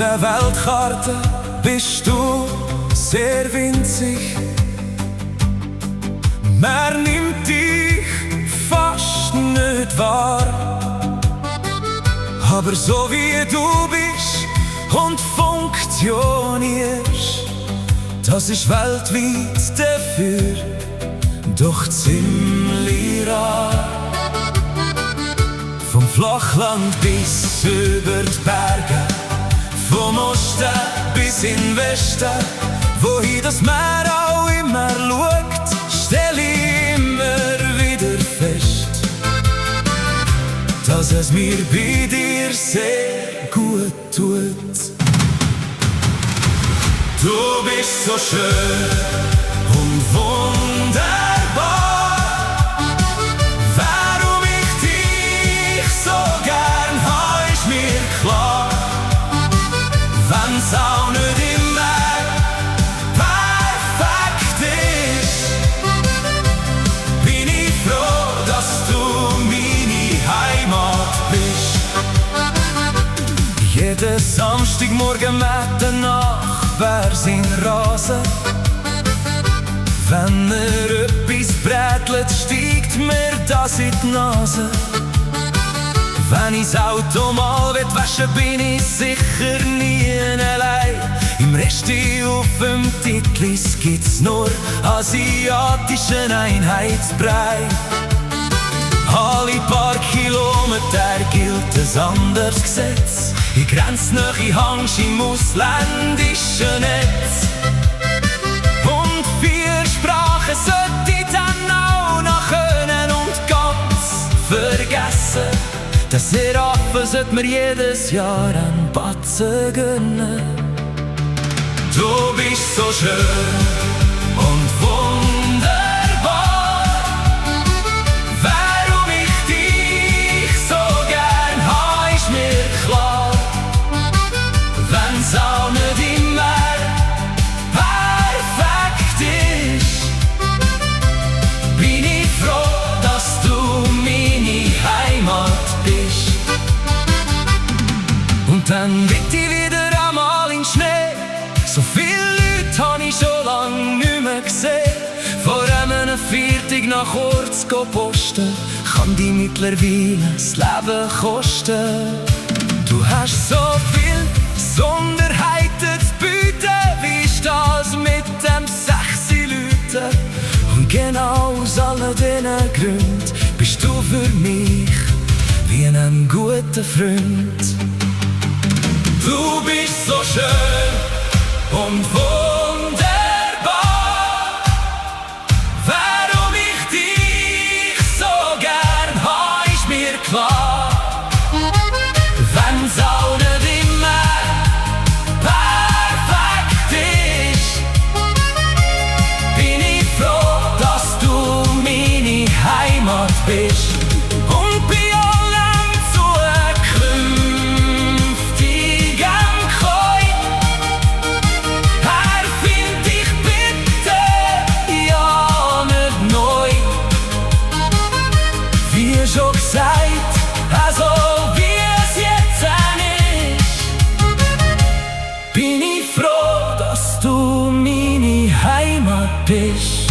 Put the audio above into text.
der Weltkarte bist du sehr winzig. Man nimmt dich fast nicht wahr. Aber so wie du bist und funktionierst, das ist weltweit dafür doch ziemlich rar. Vom Flachland bis über die Berge, vom Osten bis in Westen, wohin das Meer auch immer schaut, stell ich immer wieder fest, dass es mir bei dir sehr gut tut. Du bist so schön und wunderbar. Warum ich dich so gern habe, ist mir klar. Wenn's auch nicht immer perfekt ist, bin ich froh, dass du meine Heimat bist. Jeden Samstagmorgen mäht der Nachbar sein Rasen. Wenn etwas brätelt, steigt mir das in die Nase. Wenn ich das Auto mal waschen will, bin ich sicher nie allein. Im Resti auf dem Titlis gibt's nur asiatischen Einheitsbrei. Alle paar Kilometer gilt ein anderes Gesetz. In Grenznähe hängst im ausländischen Netz. Und 4 Sprachen sollte ich dann auch noch können und ganz vergessen. Das Raffen sollte mir jedes Jahr einen Batzen gönnen. Du bist so schön und wunderbar. Warum ich dich so gern habe, ist mir klar. Wenn's auch nicht immer perfekt ist, bin ich froh, dass du meine Heimat bist. Und dann wird ich wieder einmal in Schnee. So viele Leute habe ich schon lang nicht mehr gesehen. Vor einem Viertel nach Orts posten kann dich mittlerweile das Leben kosten. Du hast so viel Sonderheiten zu bieten. Wie ist das mit dem 6 Leuten? Und genau aus all diesen Gründen bist du für mich wie ein guter Freund. Du bist so schön und wunderbar. Warum ich dich so gern habe, ist mir klar. Wenn's auch nicht immer perfekt ist, bin ich froh, dass du meine Heimat bist. Und bei allem zukünftigen Koi erfind dich bitte ja nicht neu. Wie schon gesagt, also wie es jetzt ist, bin ich froh, dass du meine Heimat bist.